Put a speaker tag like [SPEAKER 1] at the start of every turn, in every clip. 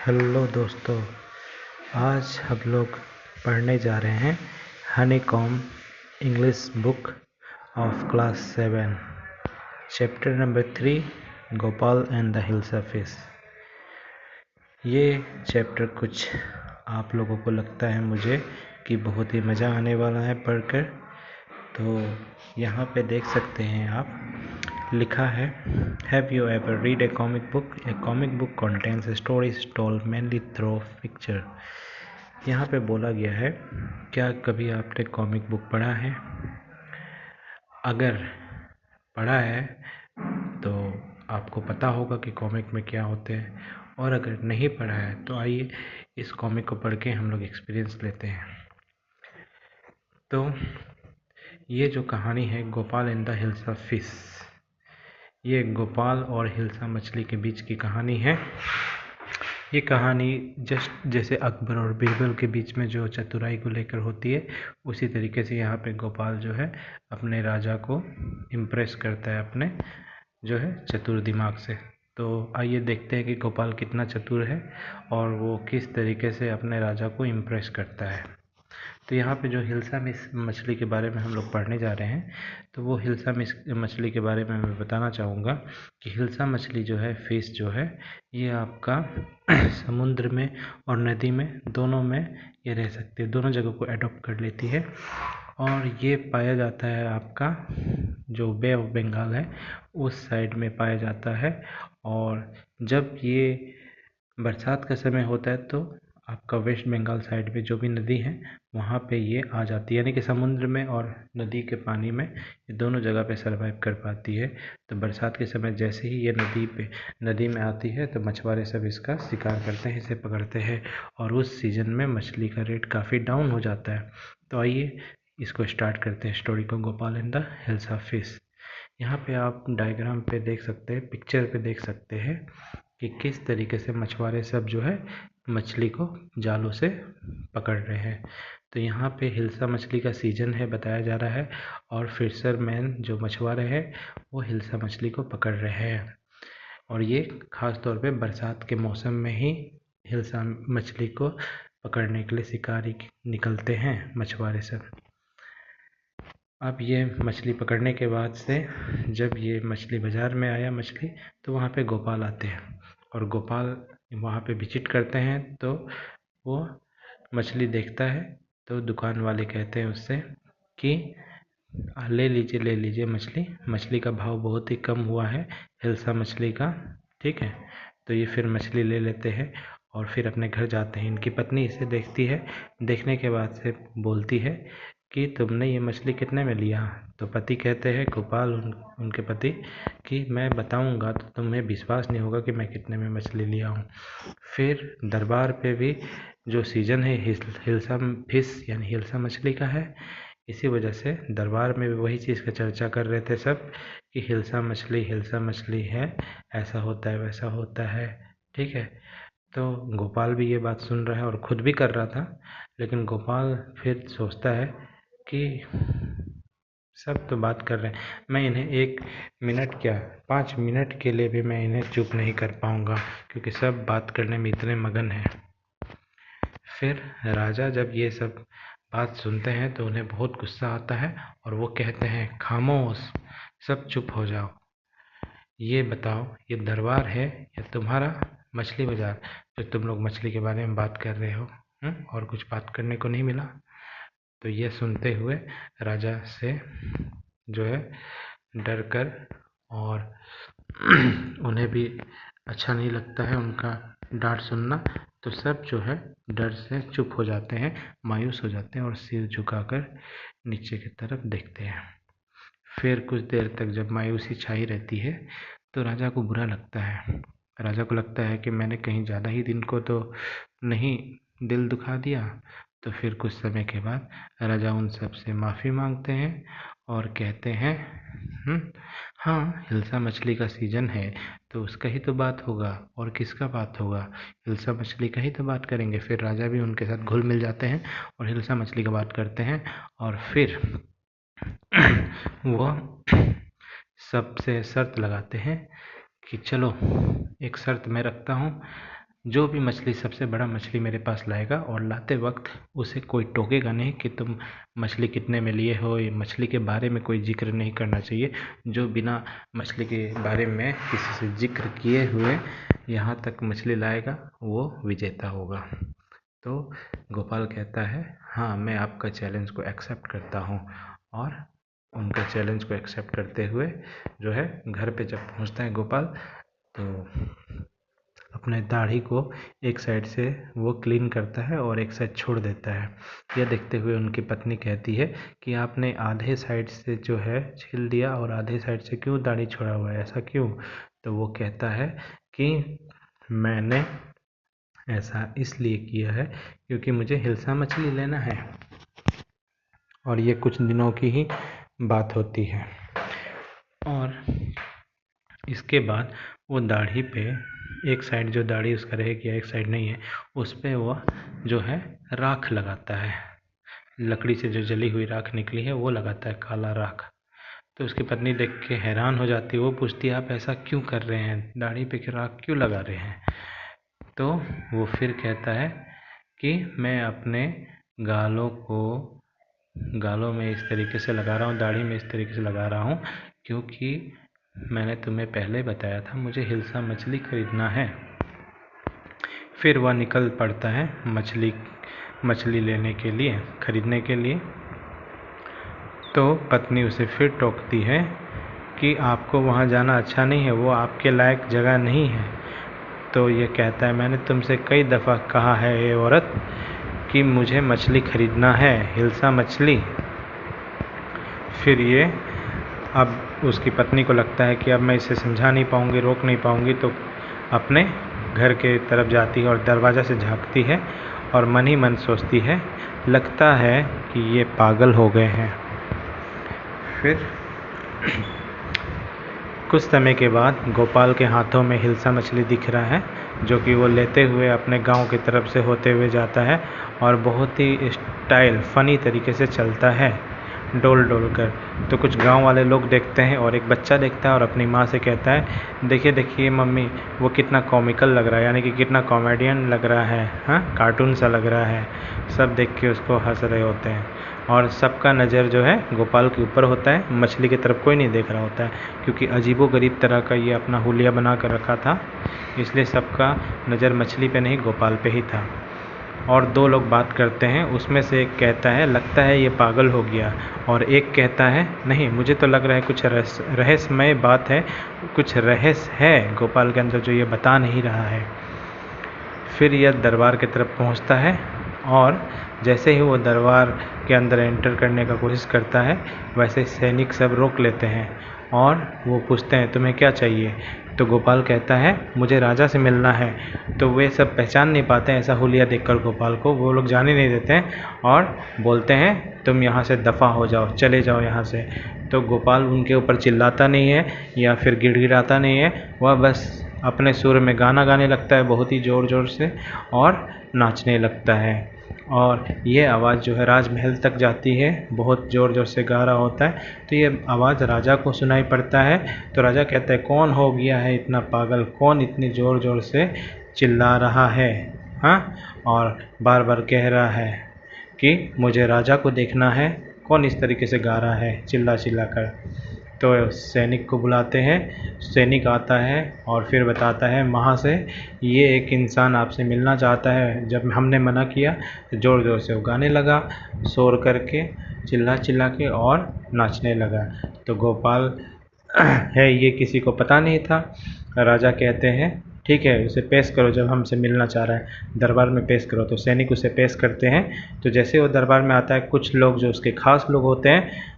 [SPEAKER 1] Hello दोस्तों, आज हम लोग पढ़ने जा रहे हैं honeycomb English book of class 7 chapter number 3 Gopal and the hilsa fish. ये चैप्टर कुछ आप लोगों को लगता है मुझे कि बहुत ही मज़ा आने वाला है पढ़कर। तो यहाँ पे देख सकते हैं आप, लिखा है, have you ever read A comic book? A comic book contains stories told mainly through picture. यहाँ पे बोला गया है, क्या कभी आपने कॉमिक बुक पढ़ा है? अगर पढ़ा है तो आपको पता होगा कि कॉमिक में क्या होते हैं, और अगर नहीं पढ़ा है तो आइए इस कॉमिक को पढ़ के हम लोग एक्सपीरियंस लेते हैं। तो ये जो कहानी है Gopal and the hilsa fish, ये गोपाल और हिल्सा मछली के बीच की कहानी है। ये कहानी जस्ट जैसे अकबर और बीरबल के बीच में जो चतुराई को लेकर होती है, उसी तरीके से यहाँ पे गोपाल जो है अपने राजा को इम्प्रेस करता है अपने जो है चतुर दिमाग से। तो आइए देखते हैं कि गोपाल कितना चतुर है और वो किस तरीके से अपने राजा को इम्प्रेस करता है। तो यहाँ पे जो हिल्सा मछली के बारे में हम लोग पढ़ने जा रहे हैं, तो वो हिल्सा मछली के बारे में मैं बताना चाहूँगा कि हिल्सा मछली जो है, फिश जो है, ये आपका समुद्र में और नदी में दोनों में ये रह सकती है, दोनों जगह को एडॉप्ट कर लेती है। और ये पाया जाता है आपका जो बे ऑफ बंगाल है उस साइड में पाया जाता है। और जब ये बरसात का समय होता है तो आपका वेस्ट बंगाल साइड पे जो भी नदी है वहाँ पे ये आ जाती है, यानी कि समुद्र में और नदी के पानी में ये दोनों जगह पे सरवाइव कर पाती है। तो बरसात के समय जैसे ही ये नदी में आती है तो मछुआरे सब इसका शिकार करते हैं, इसे पकड़ते हैं, और उस सीज़न में मछली का रेट काफ़ी डाउन हो जाता है। तो आइए इसको स्टार्ट करते हैं, स्टोरी को, Gopal and the hilsa fish. यहाँ पे आप डायग्राम पे देख सकते हैं, पिक्चर पे देख सकते हैं कि किस तरीके से मछुआरे सब जो है मछली को जालों से पकड़ रहे हैं। तो यहाँ पे हिल्सा मछली का सीजन है बताया जा रहा है, और फिशरमैन जो मछुआरे हैं वो हिल्सा मछली को पकड़ रहे हैं। और ये ख़ास तौर पे बरसात के मौसम में ही हिल्सा मछली को पकड़ने के लिए शिकारी निकलते हैं मछुआरे सब। अब ये मछली पकड़ने के बाद से जब ये मछली बाज़ार में आया मछली, तो वहाँ पे गोपाल आते हैं, और गोपाल वहाँ पे विजिट करते हैं। तो वो मछली देखता है तो दुकान वाले कहते हैं उससे कि ले लीजिए मछली का भाव बहुत ही कम हुआ है हिल्सा मछली का, ठीक है। तो ये फिर मछली ले लेते हैं और फिर अपने घर जाते हैं। इनकी पत्नी इसे देखती है, देखने के बाद से बोलती है कि तुमने ये मछली कितने में लिया? तो पति कहते हैं, गोपाल उनके पति, कि मैं बताऊंगा तो तुम्हें विश्वास नहीं होगा कि मैं कितने में मछली लिया हूँ। फिर दरबार पे भी जो सीज़न है हिल्सा फिश यानी हिल्सा मछली का है, इसी वजह से दरबार में भी वही चीज़ का चर्चा कर रहे थे सब कि हिल्सा मछली है, ऐसा होता है वैसा होता है, ठीक है। तो गोपाल भी ये बात सुन रहा है और ख़ुद भी कर रहा था, लेकिन गोपाल फिर सोचता है कि सब तो बात कर रहे हैं, मैं इन्हें 1 मिनट क्या 5 मिनट के लिए भी मैं इन्हें चुप नहीं कर पाऊँगा, क्योंकि सब बात करने में इतने मगन हैं। फिर राजा जब ये सब बात सुनते हैं तो उन्हें बहुत गुस्सा आता है, और वो कहते हैं, खामोश, सब चुप हो जाओ। ये बताओ, ये दरबार है या तुम्हारा मछली बाज़ार जो तुम लोग मछली के बारे में बात कर रहे हो? और कुछ बात करने को नहीं मिला? तो ये सुनते हुए राजा से जो है डर कर, और उन्हें भी अच्छा नहीं लगता है उनका डांट सुनना, तो सब जो है डर से चुप हो जाते हैं, मायूस हो जाते हैं और सिर झुकाकर नीचे की तरफ देखते हैं। फिर कुछ देर तक जब मायूसी छाई रहती है तो राजा को बुरा लगता है। राजा को लगता है कि मैंने कहीं ज़्यादा ही दिन को तो नहीं दिल दुखा दिया। तो फिर कुछ समय के बाद राजा उन सब से माफ़ी मांगते हैं और कहते हैं, हाँ, हिल्सा मछली का सीज़न है तो उसका ही तो बात होगा, और किसका बात होगा? हिल्सा मछली का ही तो बात करेंगे। फिर राजा भी उनके साथ घुल मिल जाते हैं और हिल्सा मछली का बात करते हैं, और फिर वह सबसे शर्त लगाते हैं कि चलो, एक शर्त मैं रखता हूँ, जो भी मछली सबसे बड़ा मछली मेरे पास लाएगा और लाते वक्त उसे कोई टोकेगा नहीं कि तुम मछली कितने में लिए हो। ये मछली के बारे में कोई जिक्र नहीं करना चाहिए। जो बिना मछली के बारे में किसी से जिक्र किए हुए यहाँ तक मछली लाएगा वो विजेता होगा। तो गोपाल कहता है हाँ, मैं आपका चैलेंज को एक्सेप्ट करता हूँ। और उनका चैलेंज को एक्सेप्ट करते हुए जो है घर पे जब पहुँचता है गोपाल, तो अपने दाढ़ी को एक साइड से वो क्लीन करता है और एक साइड छोड़ देता है। यह देखते हुए उनकी पत्नी कहती है कि आपने आधे साइड से जो है छील दिया और आधे साइड से क्यों दाढ़ी छोड़ा हुआ है, ऐसा क्यों? तो वो कहता है कि मैंने ऐसा इसलिए किया है क्योंकि मुझे हिल्सा मछली लेना है। और ये कुछ दिनों की ही बात होती है। और इसके बाद वो दाढ़ी पे एक साइड, जो दाढ़ी उसका रहेगी एक साइड नहीं है, उस पर वो जो है राख लगाता है। लकड़ी से जो जली हुई राख निकली है वो लगाता है, काला राख। तो उसकी पत्नी देख के हैरान हो जाती है। वो पूछती है आप ऐसा क्यों कर रहे हैं, दाढ़ी पे राख क्यों लगा रहे हैं? तो वो फिर कहता है कि मैं अपने गालों में इस तरीके से लगा रहा हूँ, दाढ़ी में इस तरीके से लगा रहा हूँ क्योंकि मैंने तुम्हें पहले बताया था मुझे हिल्सा मछली खरीदना है। फिर वह निकल पड़ता है मछली लेने के लिए, खरीदने के लिए। तो पत्नी उसे फिर टोकती है कि आपको वहाँ जाना अच्छा नहीं है, वो आपके लायक जगह नहीं है। तो ये कहता है मैंने तुमसे कई दफ़ा कहा है ये औरत कि मुझे मछली खरीदना है, हिल्सा मछली। फिर ये अब उसकी पत्नी को लगता है कि अब मैं इसे समझा नहीं पाऊँगी, रोक नहीं पाऊँगी, तो अपने घर के तरफ जाती है और दरवाज़ा से झांकती है और मन ही मन सोचती है लगता है कि ये पागल हो गए हैं। फिर कुछ समय के बाद गोपाल के हाथों में हिल्सा मछली दिख रहा है, जो कि वो लेते हुए अपने गांव की तरफ से होते हुए जाता है और बहुत ही स्टाइल फ़नी तरीके से चलता है, डोल डोल कर। तो कुछ गांव वाले लोग देखते हैं और एक बच्चा देखता है और अपनी माँ से कहता है देखिए देखिए मम्मी, वो कितना कॉमिकल लग रहा है, यानी कि कितना कॉमेडियन लग रहा है, हाँ, कार्टून सा लग रहा है। सब देख के उसको हंस रहे होते हैं और सबका नज़र जो है गोपाल के ऊपर होता है, मछली की तरफ कोई नहीं देख रहा होता है क्योंकि अजीबोगरीब तरह का ये अपना हुलिया बना कर रखा था, इसलिए सबका नज़र मछली पे नहीं गोपाल पे ही था। और दो लोग बात करते हैं, उसमें से एक कहता है लगता है ये पागल हो गया, और एक कहता है नहीं, मुझे तो लग रहा है कुछ रहस्यमय बात है, कुछ रहस्य है गोपाल के अंदर जो ये बता नहीं रहा है। फिर यह दरबार की तरफ पहुंचता है और जैसे ही वो दरबार के अंदर एंटर करने का कोशिश करता है, वैसे सैनिक सब रोक लेते हैं और वो पूछते हैं तुम्हें क्या चाहिए? तो गोपाल कहता है मुझे राजा से मिलना है। तो वे सब पहचान नहीं पाते हैं ऐसा हुलिया देखकर गोपाल को, वो लोग जाने नहीं देते हैं और बोलते हैं तुम यहाँ से दफ़ा हो जाओ, चले जाओ यहाँ से। तो गोपाल उनके ऊपर चिल्लाता नहीं है या फिर गिड़गिड़ाता नहीं है, वह बस अपने सुर में गाना गाने लगता है बहुत ही ज़ोर ज़ोर से और नाचने लगता है। और ये आवाज़ जो है राजमहल तक जाती है, बहुत ज़ोर ज़ोर से गा रहा होता है। तो ये आवाज़ राजा को सुनाई पड़ता है। तो राजा कहता है कौन हो गया है इतना पागल, कौन इतनी ज़ोर ज़ोर से चिल्ला रहा है, हाँ, और बार बार कह रहा है कि मुझे राजा को देखना है, कौन इस तरीके से गा रहा है चिल्ला चिल्ला कर। तो सैनिक को बुलाते हैं, सैनिक आता है और फिर बताता है वहाँ से ये एक इंसान आपसे मिलना चाहता है। जब हमने मना किया तो ज़ोर ज़ोर से वो गाने लगा, शोर करके, चिल्ला चिल्ला के और नाचने लगा। तो गोपाल है ये किसी को पता नहीं था। राजा कहते हैं ठीक है उसे पेश करो, जब हमसे मिलना चाह रहा है दरबार में पेश करो। तो सैनिक उसे पेश करते हैं। तो जैसे वो दरबार में आता है, कुछ लोग जो उसके खास लोग होते हैं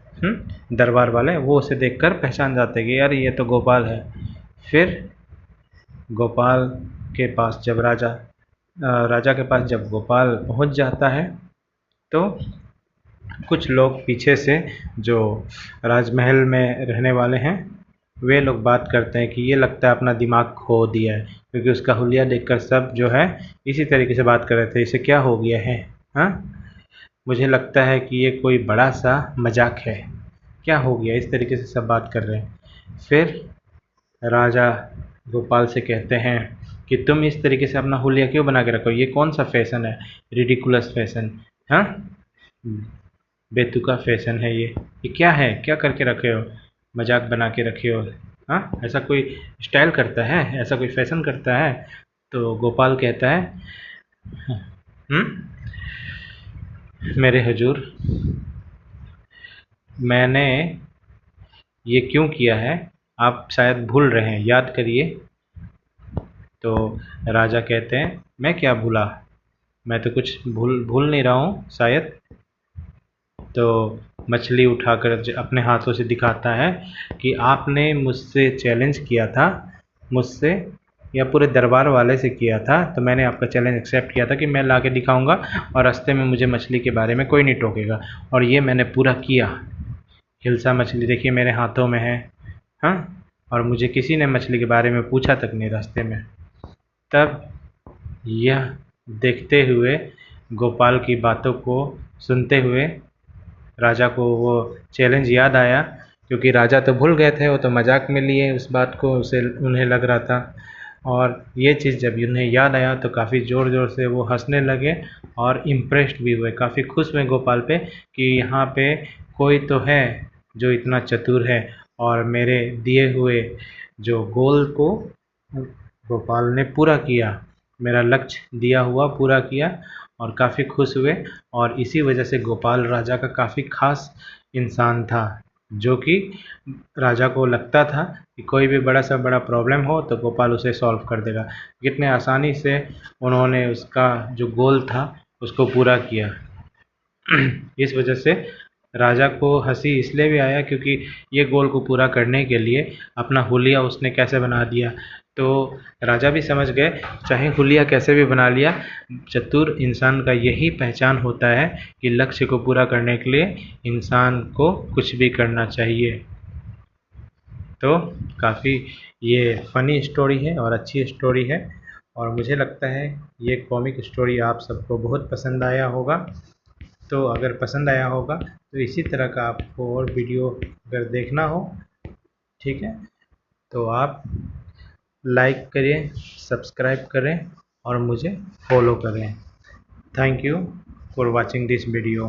[SPEAKER 1] दरबार वाले, वो उसे देखकर पहचान जाते हैं कि यार ये तो गोपाल है। फिर गोपाल के पास जब राजा के पास जब गोपाल पहुंच जाता है, तो कुछ लोग पीछे से जो राजमहल में रहने वाले हैं वे लोग बात करते हैं कि ये लगता है अपना दिमाग खो दिया है, क्योंकि उसका हुलिया देखकर सब जो है इसी तरीके से बात कर रहे थे, इसे क्या हो गया है, हाँ, मुझे लगता है कि ये कोई बड़ा सा मजाक है, क्या हो गया, इस तरीके से सब बात कर रहे हैं। फिर राजा गोपाल से कहते हैं कि तुम इस तरीके से अपना हुलिया क्यों बना के रखो, ये कौन सा फैशन है, रिडिकुलस फैशन, हाँ, बेतुका फैशन है ये क्या है, क्या करके रखे हो, मजाक बना के रखे हो, हाँ, ऐसा कोई स्टाइल करता है, ऐसा कोई फैशन करता है। तो गोपाल कहता है, मेरे हुजूर, मैंने ये क्यों किया है आप शायद भूल रहे हैं, याद करिए। तो राजा कहते हैं, मैं क्या भूला, मैं तो कुछ भूल नहीं रहा हूँ शायद। तो मछली उठाकर अपने हाथों से दिखाता है कि आपने मुझसे चैलेंज किया था, मुझसे या पूरे दरबार वाले से किया था, तो मैंने आपका चैलेंज एक्सेप्ट किया था कि मैं ला के दिखाऊँगा और रास्ते में मुझे मछली के बारे में कोई नहीं टोकेगा, और ये मैंने पूरा किया। हिल्सा मछली देखिए मेरे हाथों में है, हाँ, और मुझे किसी ने मछली के बारे में पूछा तक नहीं रास्ते में। तब यह देखते हुए, गोपाल की बातों को सुनते हुए राजा को वो चैलेंज याद आया, क्योंकि राजा तो भूल गए थे, वो तो मजाक में लिए उस बात को, उसे उन्हें लग रहा था। और ये चीज़ जब उन्हें याद आया तो काफ़ी ज़ोर ज़ोर से वो हंसने लगे और इम्प्रेस्ड भी हुए, काफ़ी खुश हुए गोपाल पे कि यहाँ पे कोई तो है जो इतना चतुर है, और मेरे दिए हुए जो गोल को गोपाल ने पूरा किया, मेरा लक्ष्य दिया हुआ पूरा किया, और काफ़ी खुश हुए। और इसी वजह से गोपाल राजा का काफ़ी खास इंसान था, जो कि राजा को लगता था कि कोई भी बड़ा सा बड़ा प्रॉब्लम हो तो गोपाल उसे सॉल्व कर देगा। कितने आसानी से उन्होंने उसका जो गोल था उसको पूरा किया। इस वजह से राजा को हंसी इसलिए भी आया क्योंकि ये गोल को पूरा करने के लिए अपना हुलिया उसने कैसे बना दिया। तो राजा भी समझ गए, चाहे हुलिया कैसे भी बना लिया, चतुर इंसान का यही पहचान होता है कि लक्ष्य को पूरा करने के लिए इंसान को कुछ भी करना चाहिए। तो काफ़ी ये फ़नी स्टोरी है और अच्छी स्टोरी है, और मुझे लगता है ये कॉमिक स्टोरी आप सबको बहुत पसंद आया होगा। तो अगर पसंद आया होगा तो इसी तरह का आपको और वीडियो अगर देखना हो, ठीक है, तो आप लाइक करें, सब्सक्राइब करें और मुझे फॉलो करें। Thank you for watching this video.